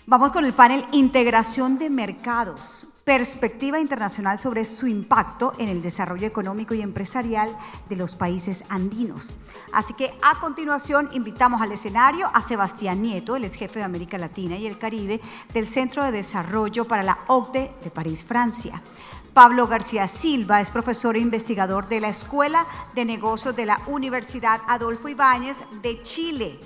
Vamos con el panel Integración de Mercados, perspectiva internacional sobre su impacto en el desarrollo económico y empresarial de los países andinos. Así que a continuación invitamos al escenario a Sebastián Nieto, él es jefe de América Latina y el Caribe del Centro de Desarrollo para la OCDE de París, Francia. Pablo García Silva es profesor e investigador de la Escuela de Negocios de la Universidad Adolfo Ibáñez de Chile.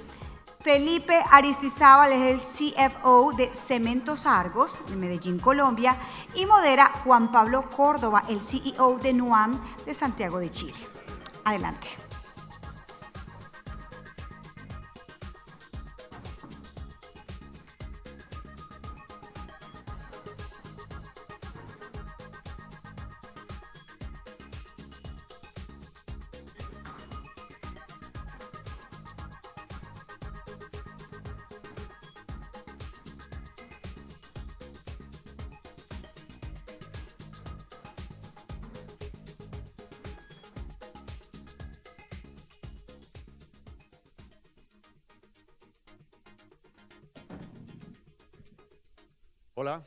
Felipe Aristizábal es el CFO de Cementos Argos, de Medellín, Colombia, y modera Juan Pablo Córdoba, el CEO de NUAM, de Santiago de Chile. Adelante. Hola,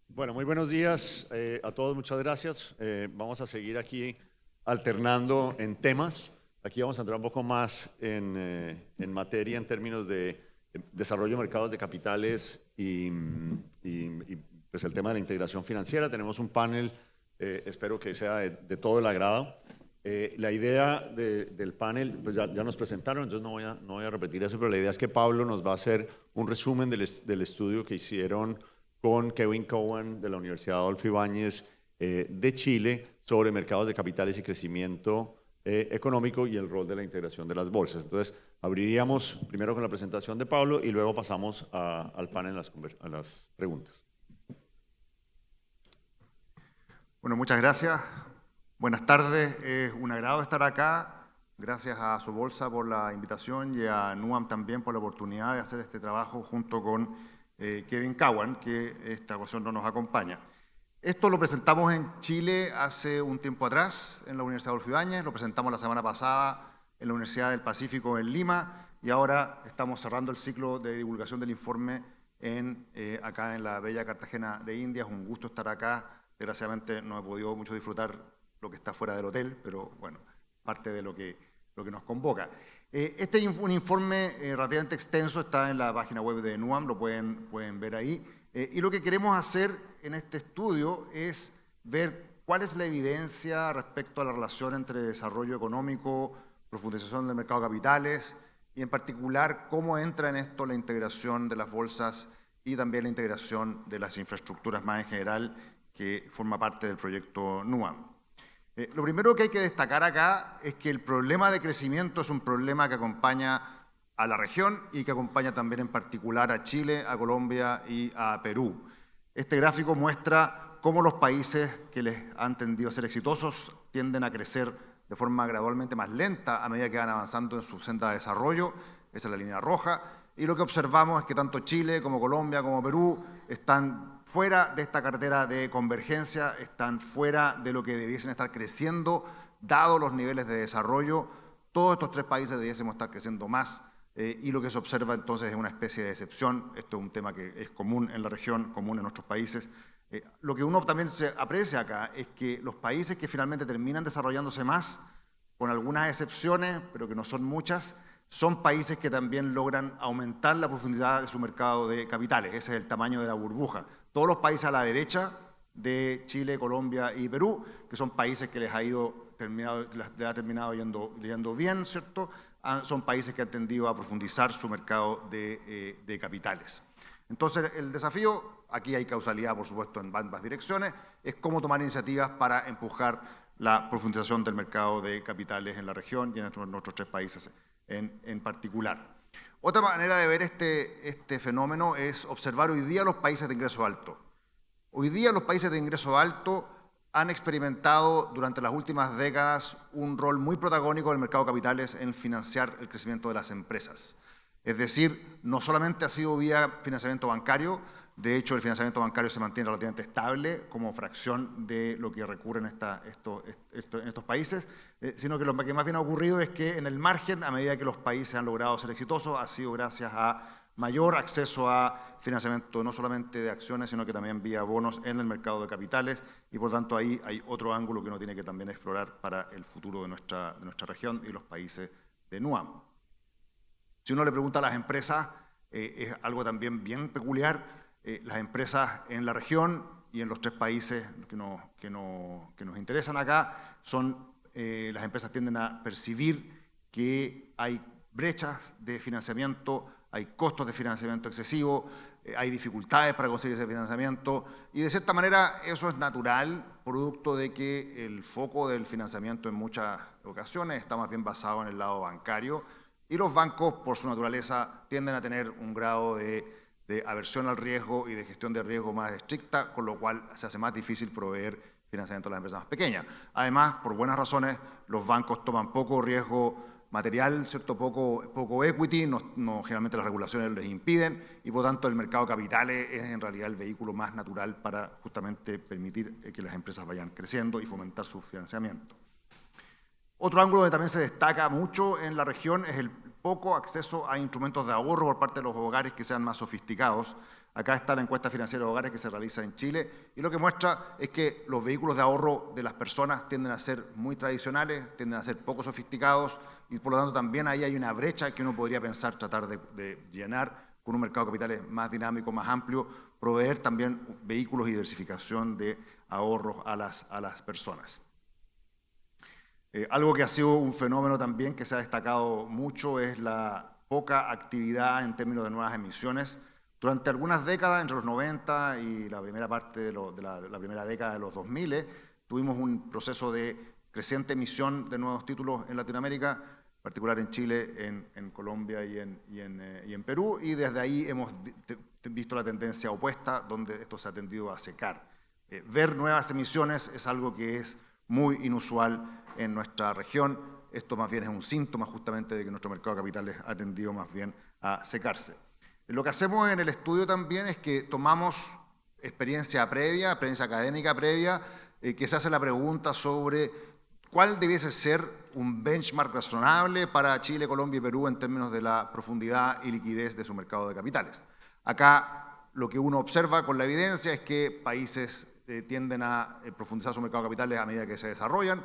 bueno, muy buenos días a todos, muchas gracias. Vamos a seguir aquí alternando en temas. Aquí vamos a entrar un poco más en materia en términos de desarrollo de mercados de capitales y pues el tema de la integración financiera. Tenemos un panel, espero que sea de todo el agrado. La idea del panel, pues ya nos presentaron, entonces no voy a repetir eso, pero la idea es que Pablo nos va a hacer un resumen del estudio que hicieron con Kevin Cowan de la Universidad Adolfo Ibáñez de Chile sobre mercados de capitales y crecimiento económico y el rol de la integración de las bolsas. Entonces, abriríamos primero con la presentación de Pablo y luego pasamos al panel a las preguntas. Bueno, muchas gracias. Buenas tardes. Es un agrado estar acá. Gracias a su bolsa por la invitación y a NUAM también por la oportunidad de hacer este trabajo junto con Kevin Cowan, que esta ocasión no nos acompaña. Esto lo presentamos en Chile hace un tiempo atrás en la Universidad Adolfo Ibáñez, lo presentamos la semana pasada en la Universidad del Pacífico en Lima y ahora estamos cerrando el ciclo de divulgación del informe acá en la bella Cartagena de Indias. Un gusto estar acá. Desgraciadamente no he podido mucho disfrutar lo que está fuera del hotel, pero bueno, parte de lo que nos convoca. Este es un informe relativamente extenso, está en la página web de NUAM, lo pueden ver ahí. Y lo que queremos hacer en este estudio es ver cuál es la evidencia respecto a la relación entre desarrollo económico, profundización del mercado de capitales y en particular cómo entra en esto la integración de las bolsas y también la integración de las infraestructuras más en general que forma parte del proyecto NUAM. Lo primero que hay que destacar acá es que el problema de crecimiento es un problema que acompaña a la región y que acompaña también en particular a Chile, a Colombia y a Perú. Este gráfico muestra cómo los países que les han tendido a ser exitosos tienden a crecer de forma gradualmente más lenta a medida que van avanzando en su senda de desarrollo. Esa es la línea roja. Y lo que observamos es que tanto Chile como Colombia como Perú están fuera de esta cartera de convergencia, están fuera de lo que debiesen estar creciendo, dado los niveles de desarrollo. Todos estos tres países debiésemos estar creciendo más y lo que se observa entonces es una especie de excepción. Esto es un tema que es común en la región, común en nuestros países. Lo que uno también se aprecia acá es que los países que finalmente terminan desarrollándose más, con algunas excepciones, pero que no son muchas, son países que también logran aumentar la profundidad de su mercado de capitales. Ese es el tamaño de la burbuja. Todos los países a la derecha de Chile, Colombia y Perú, que son países que les ha terminado yendo bien, ¿cierto? Son países que han tendido a profundizar su mercado de capitales. Entonces, el desafío, aquí hay causalidad, por supuesto, en ambas direcciones, es cómo tomar iniciativas para empujar la profundización del mercado de capitales en la región y en nuestros tres países en particular. Otra manera de ver este fenómeno es observar hoy día los países de ingreso alto. Hoy día los países de ingreso alto han experimentado durante las últimas décadas un rol muy protagónico del mercado de capitales en financiar el crecimiento de las empresas. Es decir, no solamente ha sido vía financiamiento bancario, de hecho el financiamiento bancario se mantiene relativamente estable como fracción de lo que recurre en estos países, sino que lo que más bien ha ocurrido es que en el margen, a medida que los países han logrado ser exitosos, ha sido gracias a mayor acceso a financiamiento no solamente de acciones, sino que también vía bonos en el mercado de capitales, y por tanto ahí hay otro ángulo que uno tiene que también explorar para el futuro de nuestra región y los países de NUAM. Si uno le pregunta a las empresas, es algo también bien peculiar. Las empresas en la región y en los 3 países que nos interesan acá, las empresas tienden a percibir que hay brechas de financiamiento, hay costos de financiamiento excesivo, hay dificultades para conseguir ese financiamiento, y de cierta manera eso es natural, producto de que el foco del financiamiento en muchas ocasiones está más bien basado en el lado bancario, y los bancos, por su naturaleza, tienden a tener un grado de aversión al riesgo y de gestión de riesgo más estricta, con lo cual se hace más difícil proveer financiamiento a las empresas más pequeñas. Además, por buenas razones, los bancos toman poco riesgo material, ¿cierto? Poco equity, generalmente las regulaciones les impiden, y por tanto el mercado de capitales es en realidad el vehículo más natural para justamente permitir que las empresas vayan creciendo y fomentar su financiamiento. Otro ángulo donde también se destaca mucho en la región es el poco acceso a instrumentos de ahorro por parte de los hogares que sean más sofisticados. Acá está la encuesta financiera de hogares que se realiza en Chile, y lo que muestra es que los vehículos de ahorro de las personas tienden a ser muy tradicionales, tienden a ser poco sofisticados, y por lo tanto también ahí hay una brecha que uno podría pensar tratar de llenar con un mercado de capitales más dinámico, más amplio, proveer también vehículos y diversificación de ahorros a las personas. Algo que ha sido un fenómeno también que se ha destacado mucho es la poca actividad en términos de nuevas emisiones. Durante algunas décadas, entre los 90 y la primera parte de la primera década de los 2000, tuvimos un proceso de creciente emisión de nuevos títulos en Latinoamérica, en particular en Chile, en Colombia y en Perú, y desde ahí hemos visto la tendencia opuesta, donde esto se ha tendido a secar. Ver nuevas emisiones es algo que es muy inusual en nuestra región. Esto más bien es un síntoma justamente de que nuestro mercado de capitales ha tendido más bien a secarse. Lo que hacemos en el estudio también es que tomamos experiencia académica previa, que se hace la pregunta sobre cuál debiese ser un benchmark razonable para Chile, Colombia y Perú en términos de la profundidad y liquidez de su mercado de capitales. Acá lo que uno observa con la evidencia es que países tienden a profundizar su mercado de capitales a medida que se desarrollan,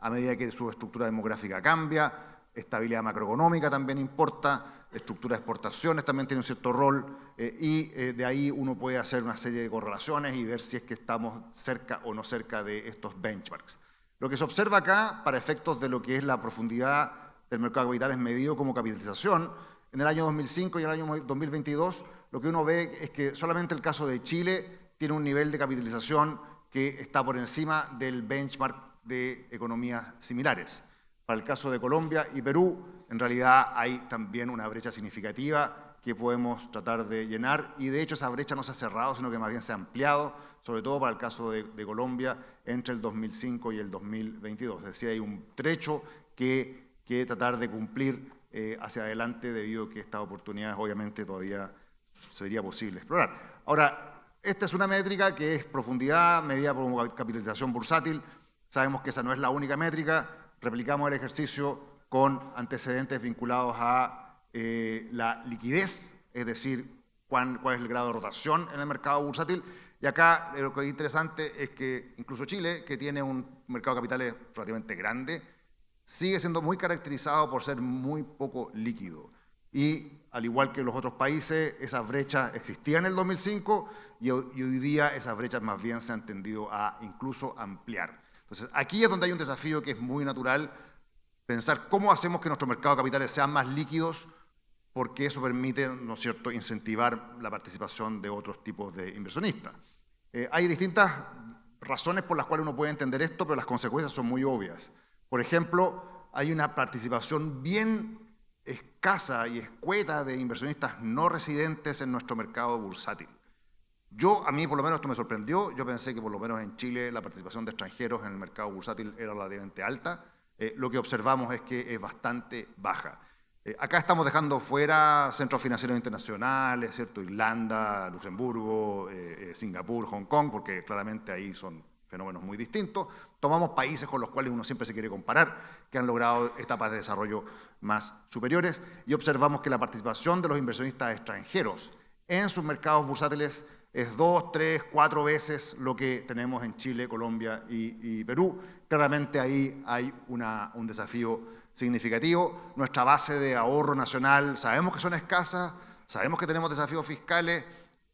a medida que su estructura demográfica cambia, estabilidad macroeconómica también importa, estructura de exportaciones también tiene un cierto rol, y de ahí uno puede hacer una serie de correlaciones y ver si es que estamos cerca o no cerca de estos benchmarks. Lo que se observa acá, para efectos de lo que es la profundidad del mercado de capitales medido como capitalización, en el año 2005 y el año 2022, lo que uno ve es que solamente el caso de Chile tiene un nivel de capitalización que está por encima del benchmark de economías similares. Para el caso de Colombia y Perú, en realidad hay también una brecha significativa que podemos tratar de llenar, y de hecho esa brecha no se ha cerrado, sino que más bien se ha ampliado, sobre todo para el caso de Colombia, entre el 2005 y el 2022. Es decir, hay un trecho que tratar de cumplir hacia adelante, debido a que estas oportunidades obviamente todavía sería posible explorar. Ahora, esta es una métrica que es profundidad medida por capitalización bursátil. Sabemos que esa no es la única métrica. Replicamos el ejercicio con antecedentes vinculados a la liquidez, es decir, cuál es el grado de rotación en el mercado bursátil. Y acá lo que es interesante es que incluso Chile, que tiene un mercado de capitales relativamente grande, sigue siendo muy caracterizado por ser muy poco líquido. Y al igual que los otros países, esas brechas existían en el 2005 y hoy día esas brechas más bien se han tendido a incluso ampliar. Entonces, aquí es donde hay un desafío que es muy natural, pensar cómo hacemos que nuestros mercados de capitales sean más líquidos, porque eso permite, ¿no es cierto?, incentivar la participación de otros tipos de inversionistas. Hay distintas razones por las cuales uno puede entender esto, pero las consecuencias son muy obvias. Por ejemplo, hay una participación bien escasa y escueta de inversionistas no residentes en nuestro mercado bursátil. A mí por lo menos esto me sorprendió. Yo pensé que por lo menos en Chile la participación de extranjeros en el mercado bursátil era relativamente alta. Lo que observamos es que es bastante baja. Acá estamos dejando fuera centros financieros internacionales, ¿cierto? Irlanda, Luxemburgo, Singapur, Hong Kong, porque claramente ahí son fenómenos muy distintos. Tomamos países con los cuales uno siempre se quiere comparar, que han logrado etapas de desarrollo más superiores, y observamos que la participación de los inversionistas extranjeros en sus mercados bursátiles es 2, 3, 4 veces lo que tenemos en Chile, Colombia y Perú. Claramente ahí hay un desafío significativo. Nuestra base de ahorro nacional, sabemos que son escasas, sabemos que tenemos desafíos fiscales,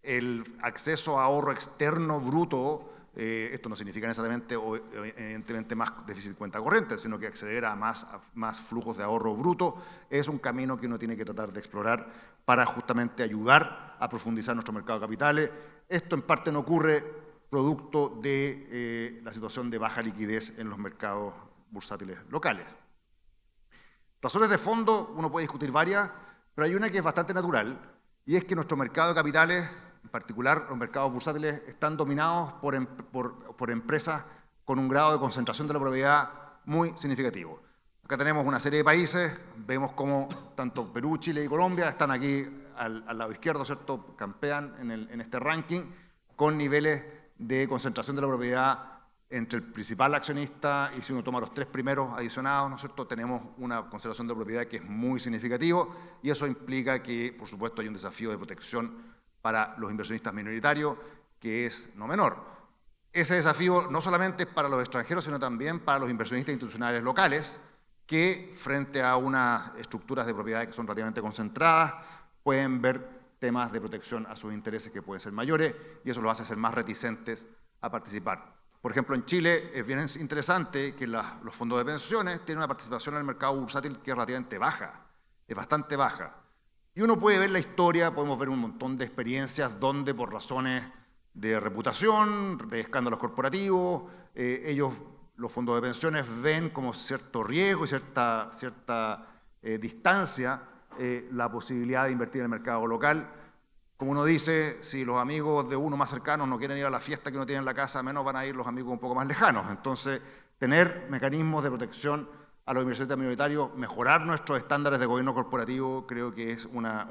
el acceso a ahorro externo bruto, esto no significa necesariamente o evidentemente más déficit de cuenta corriente, sino que acceder a más flujos de ahorro bruto es un camino que uno tiene que tratar de explorar para justamente ayudar a profundizar nuestro mercado de capitales. Esto en parte no ocurre producto de la situación de baja liquidez en los mercados bursátiles locales. Razones de fondo, uno puede discutir varias, pero hay una que es bastante natural, y es que nuestro mercado de capitales, en particular los mercados bursátiles, están dominados por empresas con un grado de concentración de la propiedad muy significativo. Acá tenemos una serie de países, vemos cómo tanto Perú, Chile y Colombia están aquí al lado izquierdo, ¿cierto?, campean en este ranking, con niveles de concentración de la propiedad entre el principal accionista y si uno toma los 3 primeros adicionados, ¿no es cierto?, tenemos una concentración de la propiedad que es muy significativo, y eso implica que, por supuesto, hay un desafío de protección para los inversionistas minoritarios, que es no menor. Ese desafío no solamente es para los extranjeros, sino también para los inversionistas institucionales locales, que frente a unas estructuras de propiedad que son relativamente concentradas, pueden ver temas de protección a sus intereses que pueden ser mayores, y eso los hace ser más reticentes a participar. Por ejemplo, en Chile es bien interesante que los fondos de pensiones tienen una participación en el mercado bursátil que es relativamente baja, es bastante baja. Y uno puede ver la historia, podemos ver un montón de experiencias donde por razones de reputación, de escándalos corporativos, los fondos de pensiones ven como cierto riesgo y cierta distancia la posibilidad de invertir en el mercado local. Como uno dice, si los amigos de uno más cercanos no quieren ir a la fiesta que uno tiene en la casa, menos van a ir los amigos un poco más lejanos. Entonces, tener mecanismos de protección a los inversionistas minoritarios, mejorar nuestros estándares de gobierno corporativo, creo que es una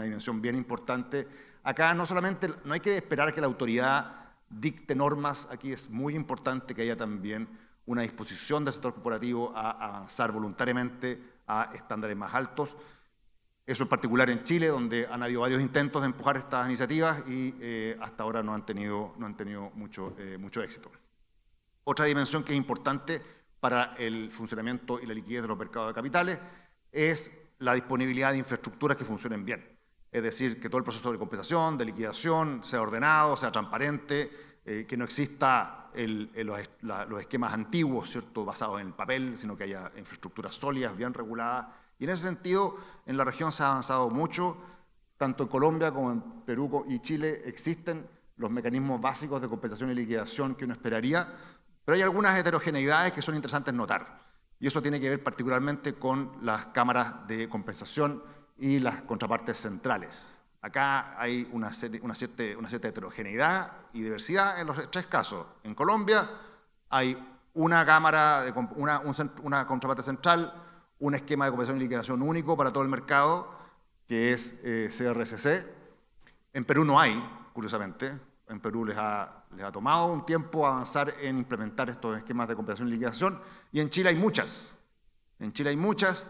dimensión bien importante. Acá no solamente, no hay que esperar que la autoridad dicte normas, aquí es muy importante que haya también una disposición del sector corporativo a avanzar voluntariamente a estándares más altos. Eso en particular en Chile, donde han habido varios intentos de empujar estas iniciativas y hasta ahora no han tenido mucho éxito. Otra dimensión que es importante para el funcionamiento y la liquidez de los mercados de capitales es la disponibilidad de infraestructuras que funcionen bien. Es decir, que todo el proceso de compensación, de liquidación, sea ordenado, sea transparente, que no exista los esquemas antiguos, ¿cierto?, basados en el papel, sino que haya infraestructuras sólidas, bien reguladas. Y en ese sentido, en la región se ha avanzado mucho, tanto en Colombia como en Perú y Chile existen los mecanismos básicos de compensación y liquidación que uno esperaría, pero hay algunas heterogeneidades que son interesantes notar. Y eso tiene que ver particularmente con las cámaras de compensación y las contrapartes centrales. Acá hay una cierta heterogeneidad y diversidad en los 3 casos. En Colombia hay una una contraparte central, un esquema de compensación y liquidación único para todo el mercado, que es CRCC. En Perú no hay, curiosamente. En Perú les ha tomado un tiempo avanzar en implementar estos esquemas de compensación y liquidación, y en Chile hay muchas. En Chile hay muchas,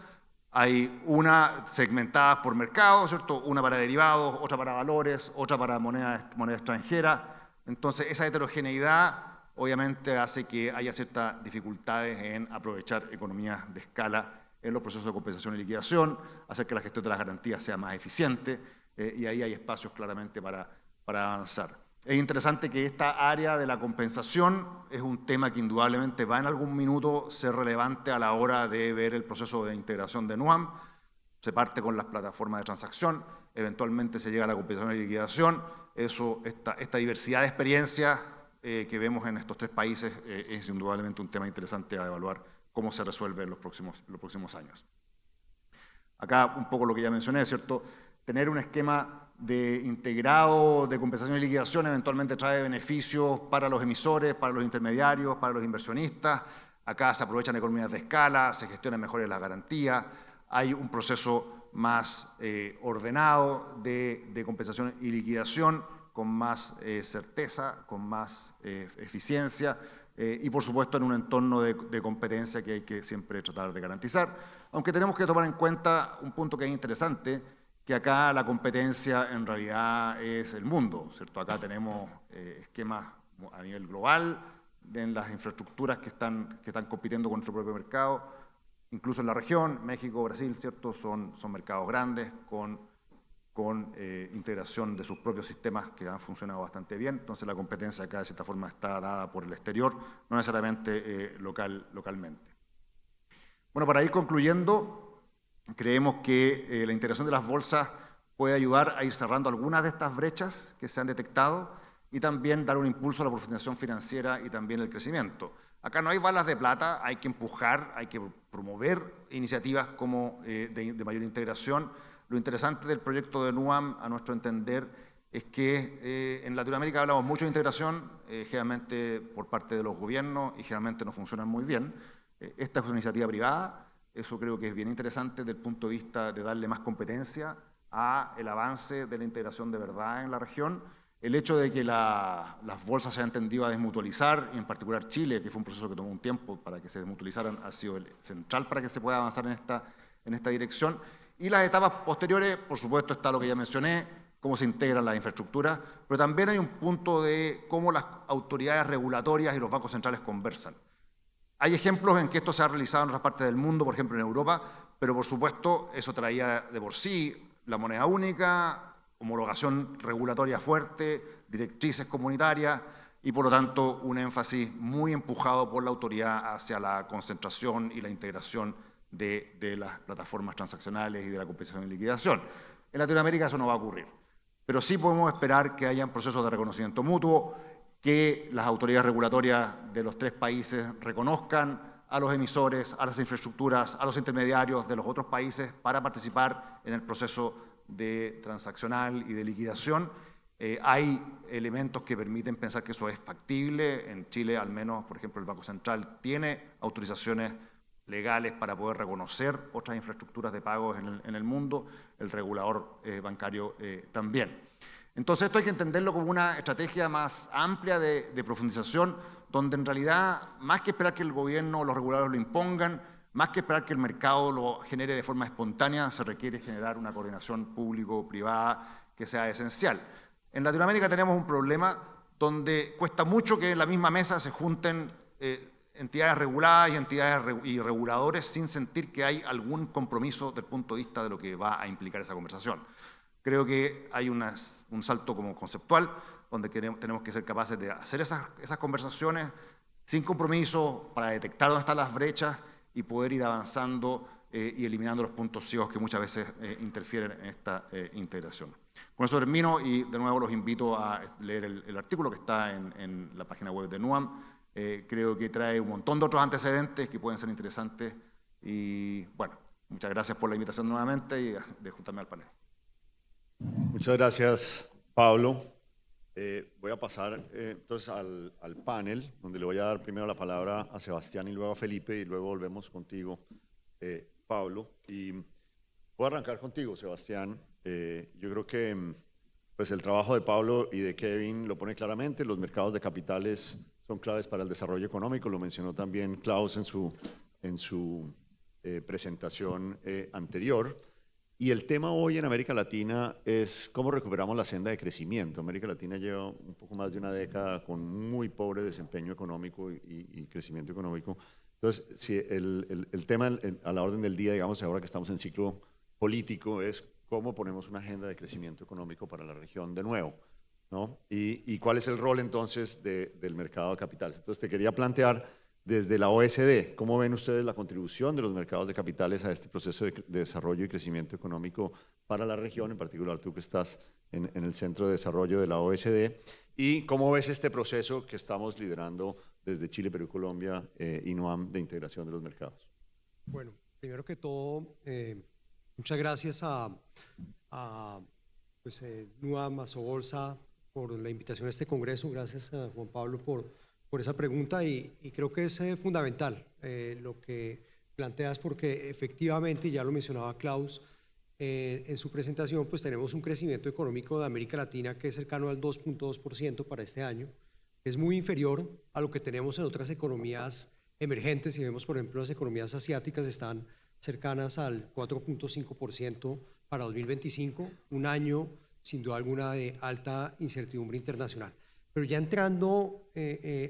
hay una segmentada por mercado, ¿cierto?, una para derivados, otra para valores, otra para moneda extranjera. Entonces, esa heterogeneidad obviamente hace que haya ciertas dificultades en aprovechar economías de escala en los procesos de compensación y liquidación, hacer que la gestión de las garantías sea más eficiente, y ahí hay espacios claramente para avanzar. Es interesante que esta área de la compensación es un tema que indudablemente va en algún minuto ser relevante a la hora de ver el proceso de integración de NUAM. Se parte con las plataformas de transacción, eventualmente se llega a la compensación y liquidación. Esta diversidad de experiencias que vemos en estos 3 países es indudablemente un tema interesante a evaluar cómo se resuelve en los próximos años. Acá un poco lo que ya mencioné, ¿cierto? Tener un esquema integrado de compensación y liquidación eventualmente trae beneficios para los emisores, para los intermediarios, para los inversionistas. Acá se aprovechan economías de escala, se gestionan mejores las garantías, hay un proceso más ordenado de compensación y liquidación con más certeza, con más eficiencia y por supuesto en un entorno de competencia que hay que siempre tratar de garantizar. Aunque tenemos que tomar en cuenta un punto que es interesante, que acá la competencia en realidad es el mundo, ¿cierto? Acá tenemos esquemas a nivel global en las infraestructuras que están compitiendo con nuestro propio mercado, incluso en la región, México, Brasil, ¿cierto? Son mercados grandes con integración de sus propios sistemas que han funcionado bastante bien. Entonces la competencia acá de cierta forma está dada por el exterior, no necesariamente localmente. Bueno, para ir concluyendo, creemos que la integración de las bolsas puede ayudar a ir cerrando algunas de estas brechas que se han detectado y también dar un impulso a la profesionalización financiera y también el crecimiento. Acá no hay balas de plata, hay que empujar, hay que promover iniciativas como de mayor integración. Lo interesante del proyecto de NUAM, a nuestro entender, es que en Latinoamérica hablamos mucho de integración, generalmente por parte de los gobiernos y generalmente no funcionan muy bien. Esta es una iniciativa privada, eso creo que es bien interesante desde el punto de vista de darle más competencia al avance de la integración de verdad en la región. El hecho de que las bolsas se hayan tendido a desmutualizar, y en particular Chile, que fue un proceso que tomó un tiempo para que se desmutualizaran, ha sido central para que se pueda avanzar en esta dirección. Y las etapas posteriores, por supuesto, está lo que ya mencioné, cómo se integran las infraestructuras, pero también hay un punto de cómo las autoridades regulatorias y los bancos centrales conversan. Hay ejemplos en que esto se ha realizado en otras partes del mundo, por ejemplo en Europa, pero por supuesto eso traía de por sí la moneda única, homologación regulatoria fuerte, directrices comunitarias y por lo tanto un énfasis muy empujado por la autoridad hacia la concentración y la integración de las plataformas transaccionales y de la compensación y liquidación. En Latinoamérica eso no va a ocurrir, pero sí podemos esperar que hayan procesos de reconocimiento mutuo, que las autoridades regulatorias de los tres países reconozcan a los emisores, a las infraestructuras, a los intermediarios de los otros países para participar en el proceso de transaccional y de liquidación. Hay elementos que permiten pensar que eso es factible. En Chile, al menos, por ejemplo, el Banco Central tiene autorizaciones legales para poder reconocer otras infraestructuras de pagos en el mundo, el regulador bancario también. Entonces esto hay que entenderlo como una estrategia más amplia de profundización, donde en realidad, más que esperar que el gobierno o los reguladores lo impongan, más que esperar que el mercado lo genere de forma espontánea, se requiere generar una coordinación público-privada que sea esencial. En Latinoamérica tenemos un problema donde cuesta mucho que en la misma mesa se junten entidades reguladas y entidades y reguladores sin sentir que hay algún compromiso desde el punto de vista de lo que va a implicar esa conversación. Creo que hay un salto como conceptual donde tenemos que ser capaces de hacer esas conversaciones sin compromiso para detectar dónde están las brechas y poder ir avanzando y eliminando los puntos ciegos que muchas veces interfieren en esta integración. Con eso termino y de nuevo los invito a leer el artículo que está en la página web de NUAM. Creo que trae un montón de otros antecedentes que pueden ser interesantes y bueno, muchas gracias por la invitación nuevamente y de juntarme al panel. Muchas gracias, Pablo. Voy a pasar entonces al panel, donde le voy a dar primero la palabra a Sebastián y luego a Felipe, y luego volvemos contigo, Pablo. Y voy a arrancar contigo, Sebastián. Yo creo que pues, el trabajo de Pablo y de Kevin lo pone claramente. Los mercados de capitales son claves para el desarrollo económico, lo mencionó también Klaus en su presentación anterior. Y el tema hoy en América Latina es cómo recuperamos la senda de crecimiento. América Latina lleva un poco más de una década con muy pobre desempeño económico y crecimiento económico. Entonces, si el tema a la orden del día, digamos, ahora que estamos en ciclo político, es cómo ponemos una agenda de crecimiento económico para la región de nuevo, ¿no? Y cuál es el rol entonces del mercado de capitales. Entonces, te quería plantear desde la OSD, ¿cómo ven ustedes la contribución de los mercados de capitales a este proceso de desarrollo y crecimiento económico para la región, en particular tú que estás en el Centro de Desarrollo de la OSD? ¿Y cómo ves este proceso que estamos liderando desde Chile, Perú, Colombia y NUAM de integración de los mercados? Bueno, primero que todo, muchas gracias a NUAM, a Sobolsa, por la invitación a este congreso. Gracias a Juan Pablo por esa pregunta y creo que es fundamental lo que planteas porque efectivamente, y ya lo mencionaba Klaus, en su presentación, pues tenemos un crecimiento económico de América Latina que es cercano al 2.2% para este año. Es muy inferior a lo que tenemos en otras economías emergentes. Si vemos, por ejemplo, las economías asiáticas están cercanas al 4.5% para 2025, un año sin duda alguna de alta incertidumbre internacional. Pero ya entrando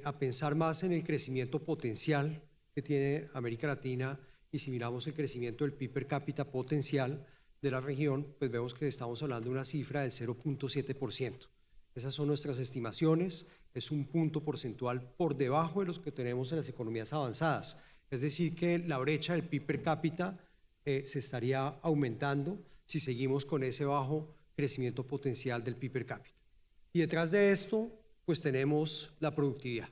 a pensar más en el crecimiento potencial que tiene América Latina, y si miramos el crecimiento del PIB per cápita potencial de la región, pues vemos que estamos hablando de una cifra del 0.7%. Esas son nuestras estimaciones, es un punto porcentual por debajo de los que tenemos en las economías avanzadas. Es decir, que la brecha del PIB per cápita se estaría aumentando si seguimos con ese bajo crecimiento potencial del PIB per cápita. Y detrás de esto, pues tenemos la productividad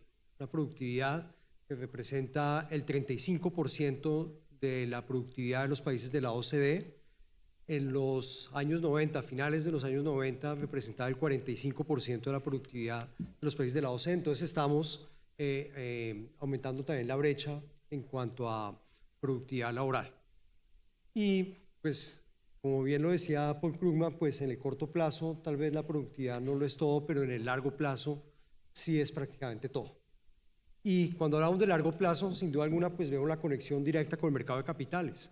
que representa el 35% de la productividad de los países de la OCDE. En los años 90, finales de los años 90, representaba el 45% de la productividad de los países de la OCDE. Entonces estamos aumentando también la brecha en cuanto a productividad laboral. Y pues, como bien lo decía Paul Krugman, pues en el corto plazo tal vez la productividad no lo es todo, pero en el largo plazo sí es prácticamente todo. Y cuando hablamos de largo plazo, sin duda alguna, pues vemos la conexión directa con el mercado de capitales,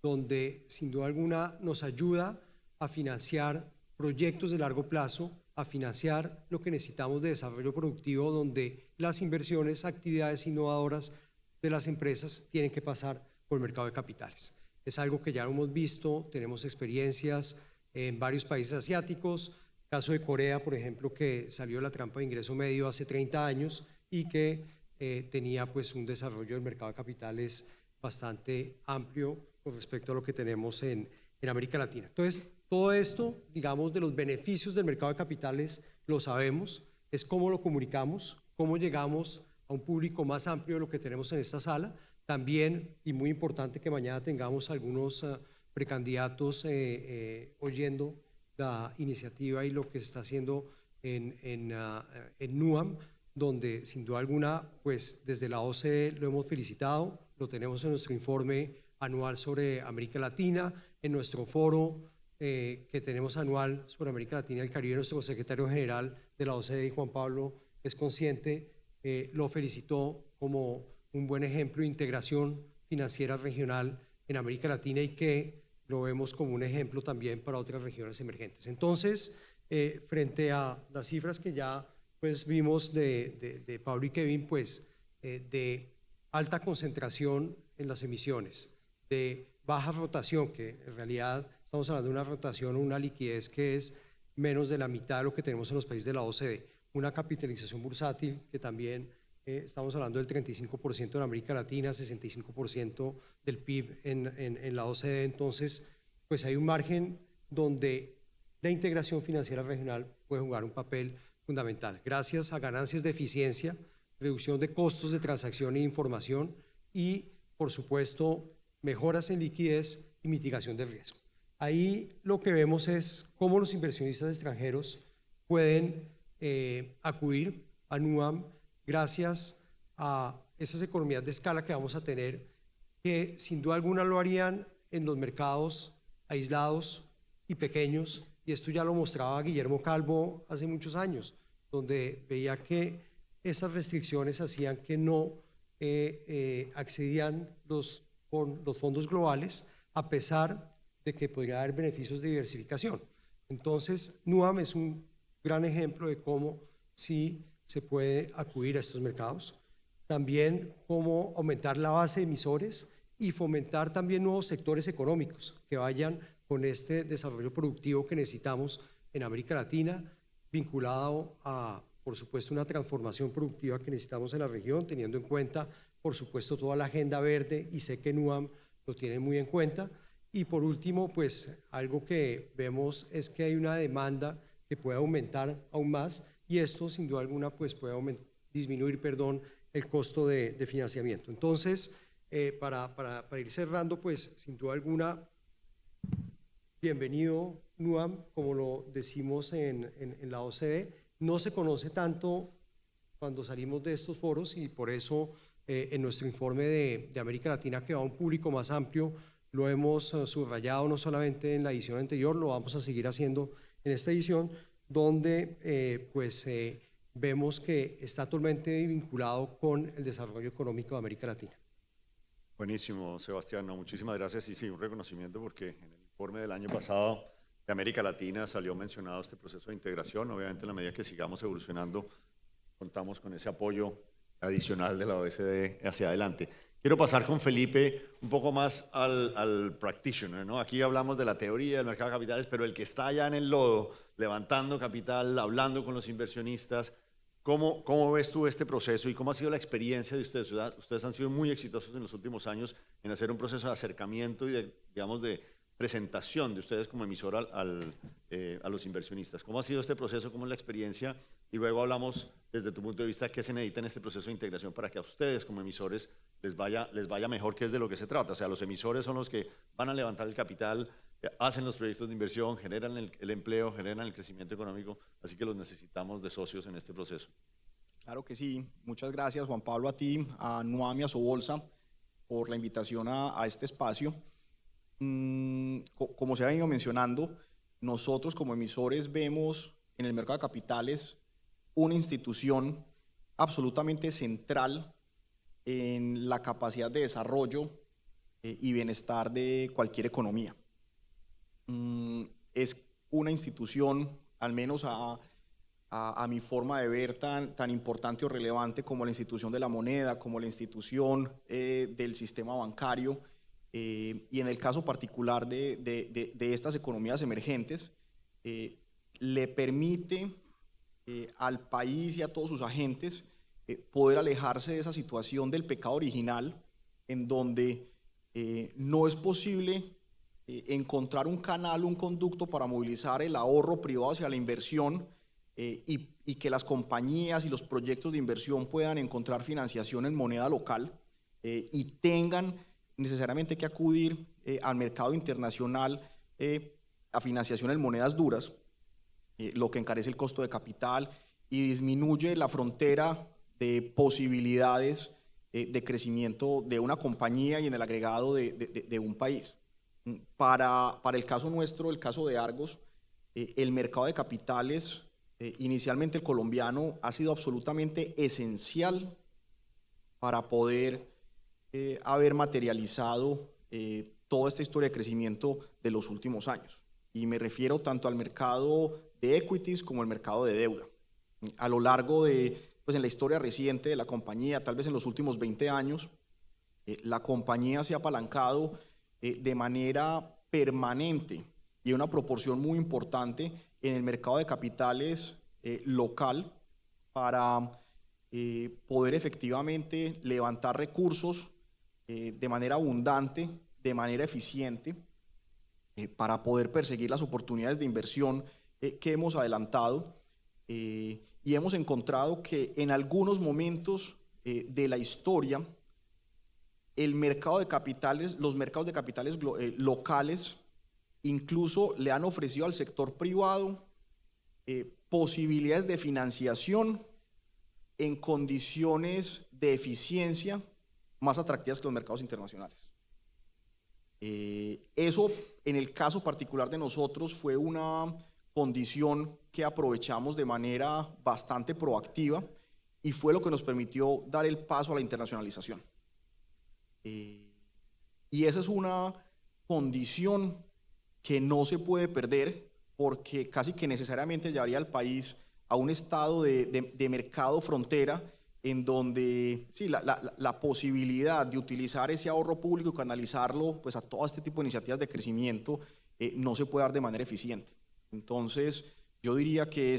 donde sin duda alguna nos ayuda a financiar proyectos de largo plazo, a financiar lo que necesitamos de desarrollo productivo, donde las inversiones, actividades innovadoras de las empresas tienen que pasar por el mercado de capitales. Es algo que ya lo hemos visto, tenemos experiencias en varios países asiáticos, caso de Corea, por ejemplo, que salió de la trampa de ingreso medio hace 30 años y que tenía pues un desarrollo del mercado de capitales bastante amplio con respecto a lo que tenemos en América Latina. Entonces, todo esto, digamos, de los beneficios del mercado de capitales, lo sabemos, es cómo lo comunicamos, cómo llegamos a un público más amplio de lo que tenemos en esta sala. También, y muy importante, que mañana tengamos algunos precandidatos oyendo la iniciativa y lo que se está haciendo en NUAM, donde sin duda alguna, pues desde la OCDE lo hemos felicitado, lo tenemos en nuestro informe anual sobre América Latina, en nuestro foro que tenemos anual sobre América Latina y el Caribe, nuestro secretario general de la OCDE, Juan Pablo, es consciente, lo felicitó como un buen ejemplo de integración financiera regional en América Latina y que lo vemos como un ejemplo también para otras regiones emergentes. Entonces, frente a las cifras que ya pues vimos de Pablo y Kevin, pues de alta concentración en las emisiones, de baja rotación, que en realidad estamos hablando de una rotación o una liquidez que es menos de la mitad de lo que tenemos en los países de la OCDE, una capitalización bursátil que también estamos hablando del 35% en América Latina, 65% del PIB en la OCDE. Entonces, pues hay un margen donde la integración financiera regional puede jugar un papel fundamental, gracias a ganancias de eficiencia, reducción de costos de transacción e información y, por supuesto, mejoras en liquidez y mitigación de riesgo. Ahí lo que vemos es cómo los inversionistas extranjeros pueden acudir a NUAM gracias a esas economías de escala que vamos a tener, que sin duda alguna lo harían en los mercados aislados y pequeños, y esto ya lo mostraba Guillermo Calvo hace muchos años, donde veía que esas restricciones hacían que no accedían los fondos globales, a pesar de que podría haber beneficios de diversificación. Entonces, NUAM es un gran ejemplo de cómo sí se puede acudir a estos mercados. También cómo aumentar la base de emisores y fomentar también nuevos sectores económicos que vayan con este desarrollo productivo que necesitamos en América Latina, vinculado a, por supuesto, una transformación productiva que necesitamos en la región, teniendo en cuenta, por supuesto, toda la agenda verde, y sé que NUAM lo tiene muy en cuenta. Y por último, pues algo que vemos es que hay una demanda que puede aumentar aún más, y esto sin duda alguna pues puede disminuir el costo de financiamiento. Entonces, para ir cerrando, pues sin duda alguna, bienvenido NUAM, como lo decimos en la OCDE. No se conoce tanto cuando salimos de estos foros, y por eso en nuestro informe de América Latina, que va a un público más amplio, Lo hemos subrayado no solamente en la edición anterior, lo vamos a seguir haciendo en esta edición, donde vemos que está totalmente vinculado con el desarrollo económico de América Latina. Buenísimo, Sebastián. No, muchísimas gracias. Y sí, un reconocimiento porque en el informe del año pasado de América Latina salió mencionado este proceso de integración. Obviamente, en la medida que sigamos evolucionando, contamos con ese apoyo adicional de la OECD hacia adelante. Quiero pasar con Felipe un poco más al practitioner, ¿no? Aquí hablamos de la teoría del mercado de capitales, pero el que está allá en el lodo, levantando capital, hablando con los inversionistas, ¿cómo ves tú este proceso y cómo ha sido la experiencia de ustedes? Ustedes han sido muy exitosos en los últimos años en hacer un proceso de acercamiento y de presentación de ustedes como emisor a los inversionistas. ¿Cómo ha sido este proceso? ¿Cómo es la experiencia? Y luego hablamos desde tu punto de vista qué se necesita en este proceso de integración para que a ustedes como emisores les vaya mejor, que es de lo que se trata. O sea, los emisores son los que van a levantar el capital, hacen los proyectos de inversión, generan el empleo, generan el crecimiento económico, así que los necesitamos de socios en este proceso. Claro que sí. Muchas gracias, Juan Pablo, a ti, a Nuam y a Sobolsa por la invitación a este espacio. Como se ha venido mencionando, nosotros como emisores vemos en el mercado de capitales una institución absolutamente central en la capacidad de desarrollo y bienestar de cualquier economía. Es una institución, al menos a mi forma de ver, tan importante o relevante como la institución de la moneda, como la institución del sistema bancario, y en el caso particular de estas economías emergentes, le permite al país y a todos sus agentes poder alejarse de esa situación del pecado original, en donde no es posible encontrar un canal, un conducto para movilizar el ahorro privado hacia la inversión, y que las compañías y los proyectos de inversión puedan encontrar financiación en moneda local y tengan necesariamente que acudir al mercado internacional a financiación en monedas duras, lo que encarece el costo de capital y disminuye la frontera de posibilidades de crecimiento de una compañía y en el agregado de un país. Para el caso nuestro, el caso de Argos, el mercado de capitales, inicialmente el colombiano, ha sido absolutamente esencial para poder haber materializado toda esta historia de crecimiento de los últimos años. Y me refiero tanto al mercado de equities como al mercado de deuda. A lo largo en la historia reciente de la compañía, tal vez en los últimos 20 años, la compañía se ha apalancado de manera permanente y en una proporción muy importante en el mercado de capitales local para poder efectivamente levantar recursos de manera abundante, de manera eficiente, para poder perseguir las oportunidades de inversión que hemos adelantado, y hemos encontrado que en algunos momentos de la historia el mercado de capitales, los mercados de capitales locales incluso le han ofrecido al sector privado posibilidades de financiación en condiciones de eficiencia más atractivas que los mercados internacionales. Eso, en el caso particular de nosotros, fue una condición que aprovechamos de manera bastante proactiva y fue lo que nos permitió dar el paso a la internacionalización. Y esa es una condición que no se puede perder, porque casi que necesariamente llevaría al país a un estado de mercado frontera, en donde sí, la posibilidad de utilizar ese ahorro público y canalizarlo pues, a todo este tipo de iniciativas de crecimiento no se puede dar de manera eficiente. Entonces, yo diría que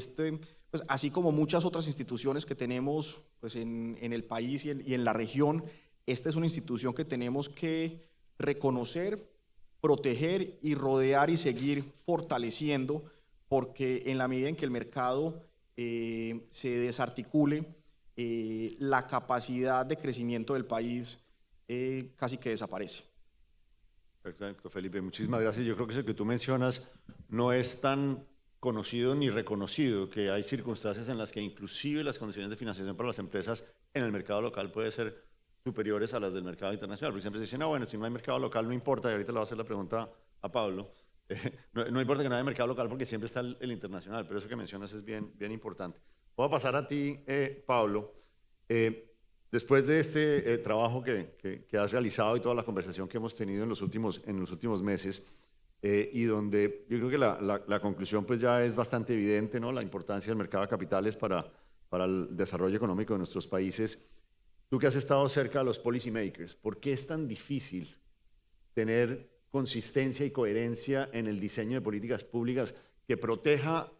pues, así como muchas otras instituciones que tenemos pues, en el país y en la región, esta es una institución que tenemos que reconocer, proteger y rodear y seguir fortaleciendo, porque en la medida en que el mercado se desarticule, la capacidad de crecimiento del país casi que desaparece. Perfecto, Felipe, muchísimas gracias. Yo creo que eso que tú mencionas no es tan conocido ni reconocido, que hay circunstancias en las que inclusive las condiciones de financiación para las empresas en el mercado local puede ser superiores a las del mercado internacional, porque siempre se dice, no, bueno, si no hay mercado local no importa, y ahorita le voy a hacer la pregunta a Pablo, no importa que no haya mercado local porque siempre está el internacional, pero eso que mencionas es bien importante. Voy a pasar a ti, Pablo. Después de este trabajo que has realizado y toda la conversación que hemos tenido en los últimos meses, y donde yo creo que la conclusión pues ya es bastante evidente, ¿no? La importancia del mercado de capitales para el desarrollo económico de nuestros países. Tú que has estado cerca de los policy makers, ¿por qué es tan difícil tener consistencia y coherencia en el diseño de políticas públicas que proteja,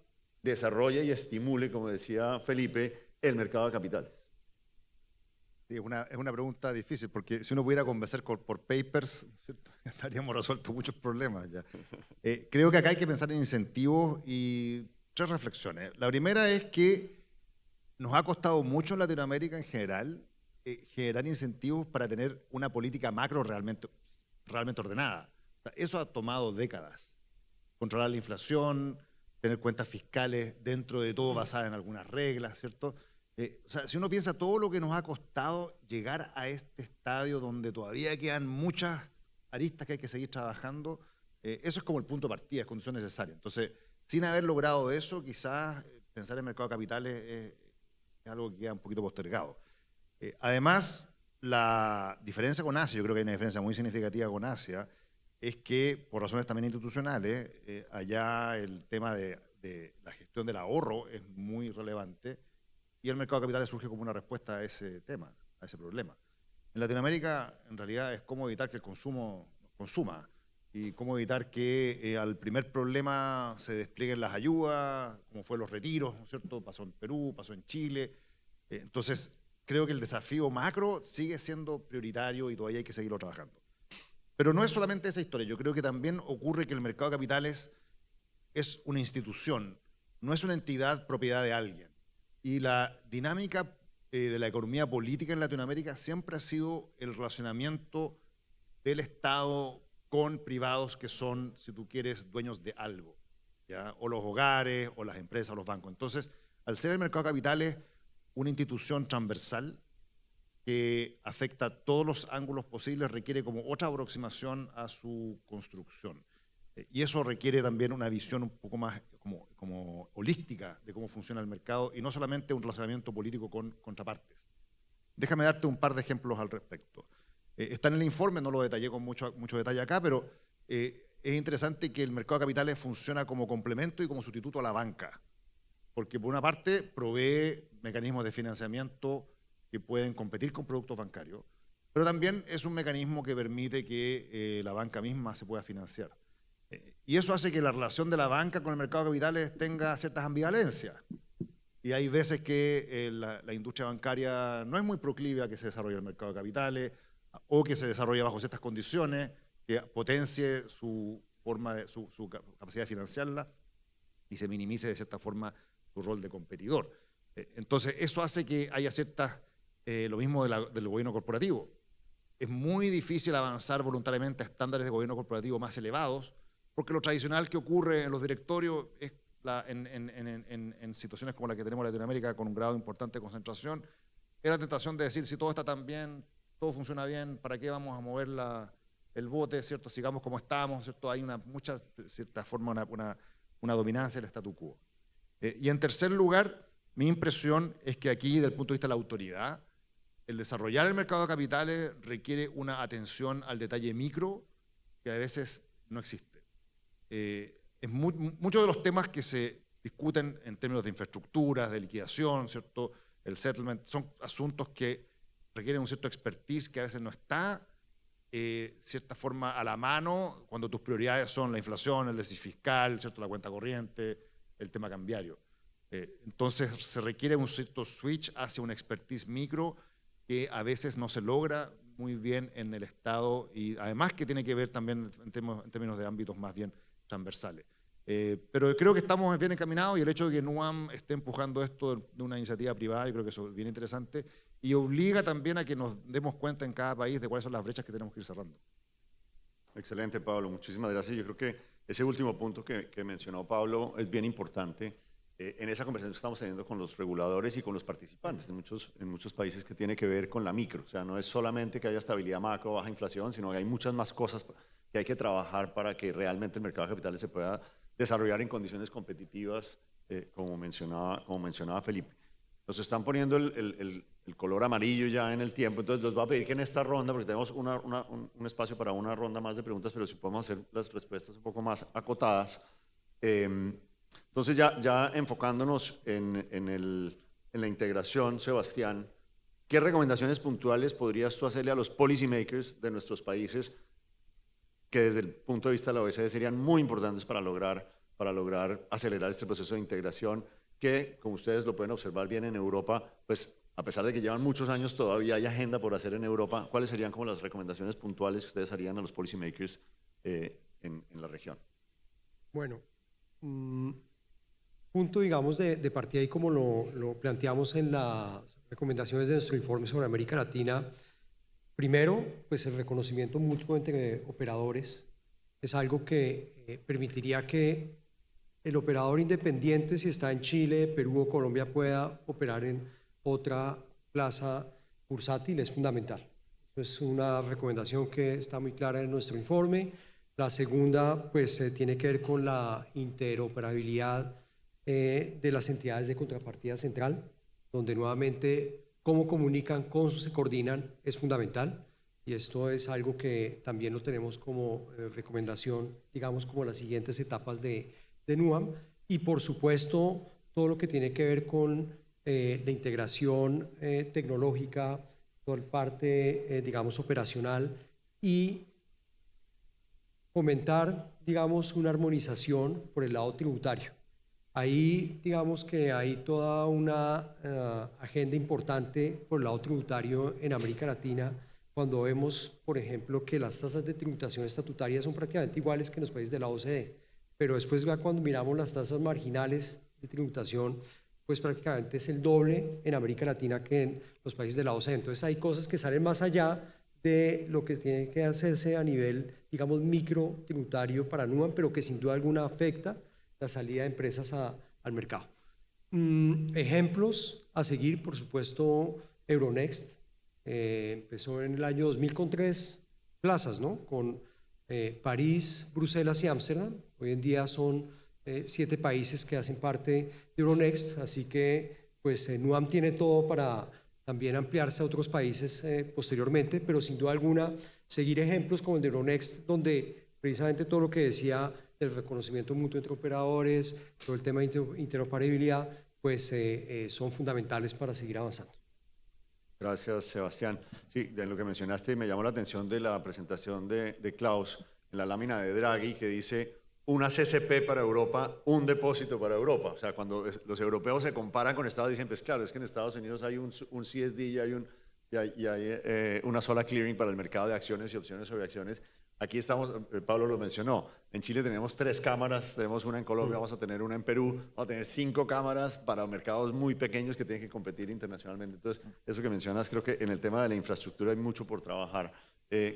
desarrolle y estimule, como decía Felipe, el mercado de capitales? Sí, es una pregunta difícil, porque si uno pudiera convencer por papers, ¿cierto? Estaríamos resueltos muchos problemas ya. Creo que acá hay que pensar en incentivos y 3 reflexiones. La primera es que nos ha costado mucho en Latinoamérica en general generar incentivos para tener una política macro realmente ordenada. O sea, eso ha tomado décadas. Controlar la inflación, tener cuentas fiscales dentro de todo basadas en algunas reglas, ¿cierto? O sea, si uno piensa todo lo que nos ha costado llegar a este estadio donde todavía quedan muchas aristas que hay que seguir trabajando, eso es como el punto de partida, es condición necesaria. Entonces, sin haber logrado eso, quizás pensar en mercado de capitales es algo que queda un poquito postergado. Además, la diferencia con Asia, yo creo que hay una diferencia muy significativa con Asia, es que por razones también institucionales, allá el tema de la gestión del ahorro es muy relevante y el mercado de capitales surge como una respuesta a ese tema, a ese problema. En Latinoamérica, en realidad, es cómo evitar que el consumo consuma y cómo evitar que al primer problema se desplieguen las ayudas, como fue los retiros, ¿no es cierto? Pasó en Perú, pasó en Chile. Entonces, creo que el desafío macro sigue siendo prioritario y todavía hay que seguirlo trabajando. Pero no es solamente esa historia, yo creo que también ocurre que el mercado de capitales es una institución, no es una entidad propiedad de alguien. Y la dinámica de la economía política en Latinoamérica siempre ha sido el relacionamiento del Estado con privados que son, si tú quieres, dueños de algo, ¿ya? O los hogares, o las empresas, o los bancos. Entonces, al ser el mercado de capitales una institución transversal que afecta a todos los ángulos posibles, requiere como otra aproximación a su construcción. Y eso requiere también una visión un poco más como holística de cómo funciona el mercado y no solamente un relacionamiento político con contrapartes. Déjame darte un par de ejemplos al respecto. Está en el informe, no lo detallé con mucho detalle acá, pero es interesante que el mercado de capitales funciona como complemento y como sustituto a la banca, porque por una parte provee mecanismos de financiamiento que pueden competir con productos bancarios, pero también es un mecanismo que permite que la banca misma se pueda financiar. Y eso hace que la relación de la banca con el mercado de capitales tenga ciertas ambivalencias. Y hay veces que la industria bancaria no es muy proclive a que se desarrolle el mercado de capitales o que se desarrolle bajo ciertas condiciones, que potencie su capacidad de financiarla y se minimice de cierta forma su rol de competidor. Entonces, eso hace que haya lo mismo del gobierno corporativo. Es muy difícil avanzar voluntariamente a estándares de gobierno corporativo más elevados, porque lo tradicional que ocurre en los directorios es en situaciones como la que tenemos en Latinoamérica, con un grado importante de concentración, es la tentación de decir, si todo está tan bien, todo funciona bien, ¿para qué vamos a mover el bote, ¿cierto? Sigamos como estamos, ¿cierto? Hay de cierta forma, una dominancia del statu quo. Y en tercer lugar, mi impresión es que aquí, desde el punto de vista de la autoridad, el desarrollar el mercado de capitales requiere una atención al detalle micro que a veces no existe. Muchos de los temas que se discuten en términos de infraestructuras, de liquidación, ¿cierto? El settlement, son asuntos que requieren un cierto expertise que a veces no está, cierta forma a la mano, cuando tus prioridades son la inflación, el déficit fiscal, ¿cierto? La cuenta corriente, el tema cambiario. Entonces se requiere un cierto switch hacia un expertise micro que a veces no se logra muy bien en el Estado y además que tiene que ver también en términos de ámbitos más bien transversales. Pero creo que estamos bien encaminados y el hecho de que NUAM esté empujando esto de una iniciativa privada, yo creo que eso es bien interesante y obliga también a que nos demos cuenta en cada país de cuáles son las brechas que tenemos que ir cerrando. Excelente, Pablo, muchísimas gracias. Yo creo que ese último punto que mencionó Pablo es bien importante en esa conversación que estamos teniendo con los reguladores y con los participantes en muchos países que tiene que ver con la micro. O sea, no es solamente que haya estabilidad macro, baja inflación, sino que hay muchas más cosas que hay que trabajar para que realmente el mercado de capitales se pueda desarrollar en condiciones competitivas, como mencionaba Felipe. Nos están poniendo el color amarillo ya en el tiempo, entonces les voy a pedir que en esta ronda, porque tenemos un espacio para una ronda más de preguntas, pero si podemos hacer las respuestas un poco más acotadas. Entonces ya enfocándonos en la integración, Sebastián, ¿qué recomendaciones puntuales podrías tú hacerle a los policymakers de nuestros países que desde el punto de vista de la OECD serían muy importantes para lograr acelerar este proceso de integración que, como ustedes lo pueden observar bien en Europa, pues a pesar de que llevan muchos años, todavía hay agenda por hacer en Europa? ¿Cuáles serían como las recomendaciones puntuales que ustedes harían a los policymakers en la región? Bueno, punto, digamos, de partida, y como lo planteamos en las recomendaciones de nuestro informe sobre América Latina, primero, pues el reconocimiento mutuo entre operadores es algo que permitiría que el operador independiente, si está en Chile, Perú o Colombia, pueda operar en otra plaza bursátil. Es fundamental. Es una recomendación que está muy clara en nuestro informe. La segunda, pues, tiene que ver con la interoperabilidad de las entidades de contrapartida central, donde nuevamente cómo comunican, cómo se coordinan es fundamental, y esto es algo que también lo tenemos como recomendación, digamos, como las siguientes etapas de NUAM. Y por supuesto todo lo que tiene que ver con la integración tecnológica, toda la parte digamos operacional, y fomentar, digamos, una armonización por el lado tributario. Ahí, digamos que hay toda una agenda importante por el lado tributario en América Latina, cuando vemos, por ejemplo, que las tasas de tributación estatutaria son prácticamente iguales que en los países de la OCDE, pero después ya cuando miramos las tasas marginales de tributación, pues prácticamente es el doble en América Latina que en los países de la OCDE. Entonces hay cosas que salen más allá de lo que tiene que hacerse a nivel, digamos, micro tributario para NUAM, pero que sin duda alguna afecta la salida de empresas al mercado. Ejemplos a seguir, por supuesto, Euronext. Empezó en el año 2000 con 3 plazas, ¿no? Con París, Bruselas y Ámsterdam. Hoy en día son 7 países que hacen parte de Euronext, así que pues NUAM tiene todo para también ampliarse a otros países posteriormente, pero sin duda alguna seguir ejemplos como el de Euronext, donde precisamente todo lo que decía del reconocimiento mutuo entre operadores, todo el tema de interoperabilidad, pues son fundamentales para seguir avanzando. Gracias, Sebastián. Sí, de lo que mencionaste me llamó la atención de la presentación de Klaus en la lámina de Draghi, que dice una CCP para Europa, un depósito para Europa. O sea, cuando los europeos se comparan con Estados Unidos, dicen, pues claro, es que en Estados Unidos hay un CSD y hay una sola clearing para el mercado de acciones y opciones sobre acciones. Aquí estamos, Pablo lo mencionó, en Chile tenemos 3 cámaras, tenemos una en Colombia, vamos a tener una en Perú, vamos a tener 5 cámaras para mercados muy pequeños que tienen que competir internacionalmente. Entonces, eso que mencionas, creo que en el tema de la infraestructura hay mucho por trabajar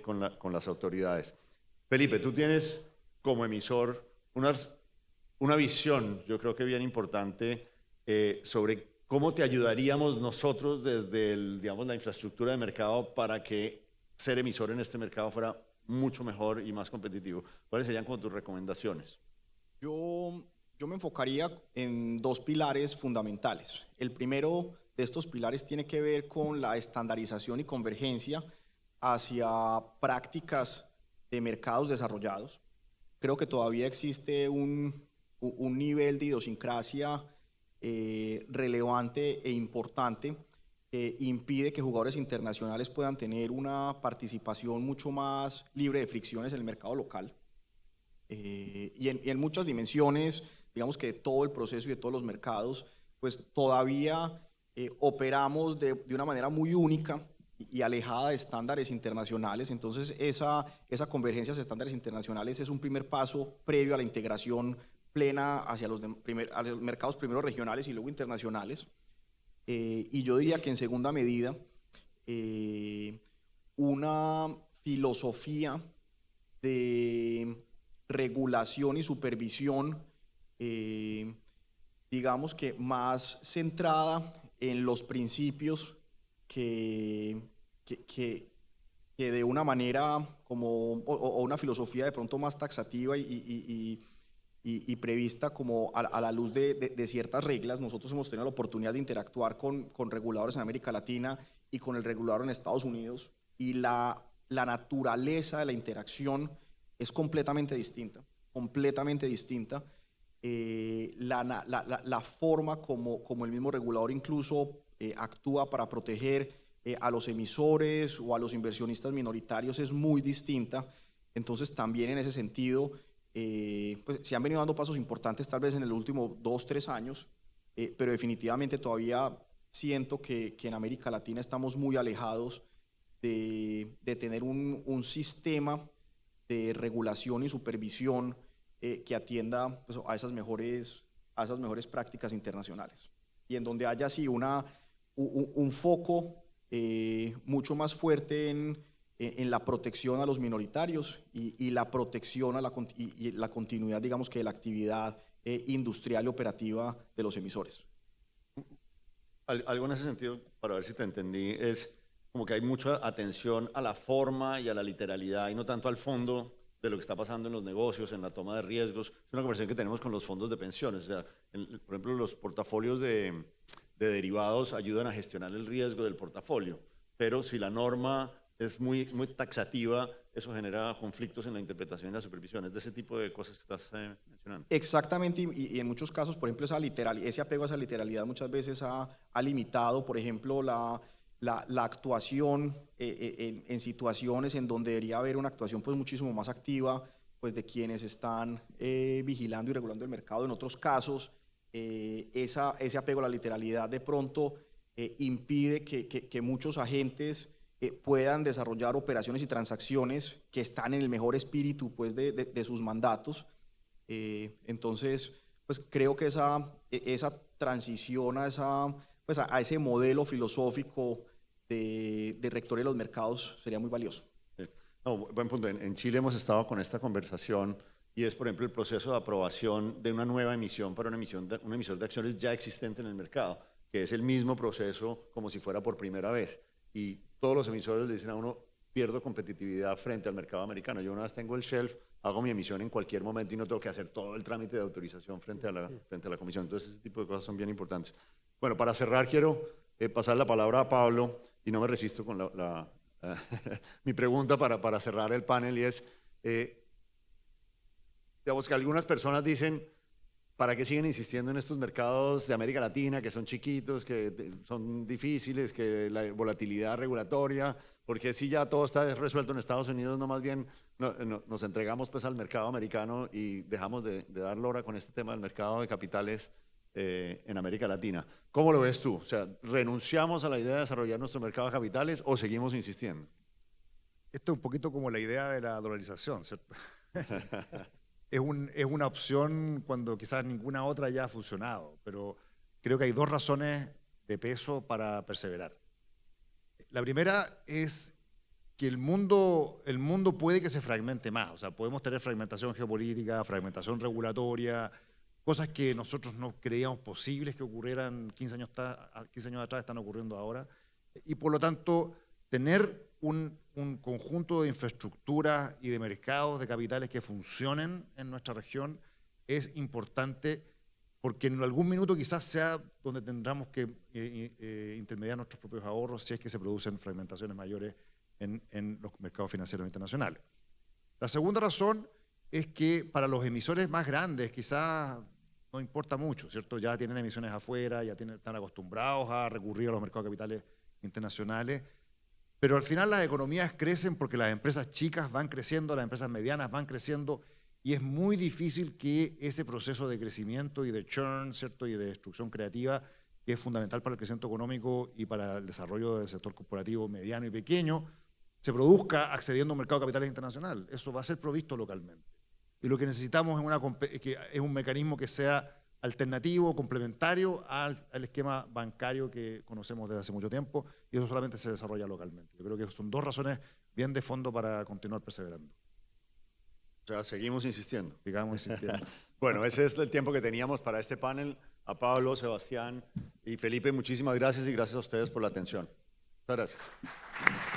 con las autoridades. Felipe, tú tienes como emisor una visión, yo creo que bien importante, sobre cómo te ayudaríamos nosotros desde digamos, la infraestructura de mercado para que ser emisor en este mercado fuera mucho mejor y más competitivo. ¿Cuáles serían como tus recomendaciones? Yo me enfocaría en 2 pilares fundamentales. El primero de estos pilares tiene que ver con la estandarización y convergencia hacia prácticas de mercados desarrollados. Creo que todavía existe un nivel de idiosincrasia relevante e importante que impide que jugadores internacionales puedan tener una participación mucho más libre de fricciones en el mercado local. Y en muchas dimensiones, digamos que todo el proceso y de todos los mercados, pues todavía operamos de una manera muy única y alejada de estándares internacionales. Entonces esa convergencia hacia estándares internacionales es un primer paso previo a la integración plena hacia los mercados primero regionales y luego internacionales. Y yo diría que en segunda medida, una filosofía de regulación y supervisión, digamos que más centrada en los principios que de una manera o una filosofía de pronto más taxativa y prevista como a la luz de ciertas reglas. Nosotros hemos tenido la oportunidad de interactuar con reguladores en América Latina y con el regulador en Estados Unidos, y la naturaleza de la interacción es completamente distinta, completamente distinta. La forma como el mismo regulador incluso actúa para proteger a los emisores o a los inversionistas minoritarios es muy distinta. Entonces también en ese sentido pues, se han venido dando pasos importantes tal vez en el último 2-3 años, pero definitivamente todavía siento que en América Latina estamos muy alejados de tener un sistema de regulación y supervisión que atienda pues, a esas mejores prácticas internacionales, y en donde haya así un foco mucho más fuerte en la protección a los minoritarios y la protección y la continuidad, digamos, que de la actividad industrial y operativa de los emisores. Algo en ese sentido, para ver si te entendí, es como que hay mucha atención a la forma y a la literalidad y no tanto al fondo de lo que está pasando en los negocios, en la toma de riesgos. Es una conversación que tenemos con los fondos de pensiones. O sea, por ejemplo, los portafolios de derivados ayudan a gestionar el riesgo del portafolio, pero si la norma es muy taxativa, eso genera conflictos en la interpretación y la supervisión. Es de ese tipo de cosas que estás mencionando. Exactamente, y en muchos casos, por ejemplo, ese apego a esa literalidad muchas veces ha limitado, por ejemplo, la actuación en situaciones en donde debería haber una actuación pues, muchísimo más activa pues, de quienes están vigilando y regulando el mercado. En otros casos, ese apego a la literalidad de pronto impide que muchos agentes puedan desarrollar operaciones y transacciones que están en el mejor espíritu pues, de sus mandatos. Entonces, pues, creo que esa transición a ese modelo filosófico de rectoría de los mercados sería muy valioso. No, buen punto. En Chile hemos estado con esta conversación y es, por ejemplo, el proceso de aprobación de una nueva emisión para un emisor de acciones ya existente en el mercado, que es el mismo proceso como si fuera por primera vez. Y todos los emisores le dicen a uno, pierdo competitividad frente al mercado americano. Yo una vez tengo el shelf, hago mi emisión en cualquier momento y no tengo que hacer todo el trámite de autorización frente a la comisión. Entonces, ese tipo de cosas son bien importantes. Bueno, para cerrar, quiero pasar la palabra a Pablo y no me resisto con mi pregunta para cerrar el panel, y es, digamos que algunas personas dicen, ¿para qué siguen insistiendo en estos mercados de América Latina que son chiquitos, que son difíciles, que la volatilidad regulatoria? Porque si ya todo está resuelto en Estados Unidos, no más bien nos entregamos pues al mercado americano y dejamos de dar lora con este tema del mercado de capitales en América Latina. ¿Cómo lo ves tú? O sea, ¿renunciamos a la idea de desarrollar nuestro mercado de capitales o seguimos insistiendo? Esto es un poquito como la idea de la dolarización, ¿cierto? Es una opción cuando quizás ninguna otra ya ha funcionado, pero creo que hay dos razones de peso para perseverar. La primera es que el mundo puede que se fragmente más, o sea, podemos tener fragmentación geopolítica, fragmentación regulatoria, cosas que nosotros no creíamos posibles que ocurrieran 15 años atrás están ocurriendo ahora, y por lo tanto tener un conjunto de infraestructuras y de mercados de capitales que funcionen en nuestra región es importante, porque en algún minuto quizás sea donde tendremos que intermediar nuestros propios ahorros si es que se producen fragmentaciones mayores en los mercados financieros internacionales. La segunda razón es que para los emisores más grandes quizás no importa mucho, ¿cierto? Ya tienen emisiones afuera, ya están acostumbrados a recurrir a los mercados de capitales internacionales, pero al final las economías crecen porque las empresas chicas van creciendo, las empresas medianas van creciendo, y es muy difícil que ese proceso de crecimiento y de churn, ¿cierto? Y de destrucción creativa, que es fundamental para el crecimiento económico y para el desarrollo del sector corporativo mediano y pequeño, se produzca accediendo a un mercado de capitales internacional. Eso va a ser provisto localmente. Y lo que necesitamos es un mecanismo que sea alternativo, complementario al esquema bancario que conocemos desde hace mucho tiempo, y eso solamente se desarrolla localmente. Yo creo que son dos razones bien de fondo para continuar perseverando. O sea, seguimos insistiendo. Sigamos insistiendo. Bueno, ese es el tiempo que teníamos para este panel. a Pablo, Sebastián y Felipe, muchísimas gracias y gracias a ustedes por la atención. Muchas gracias.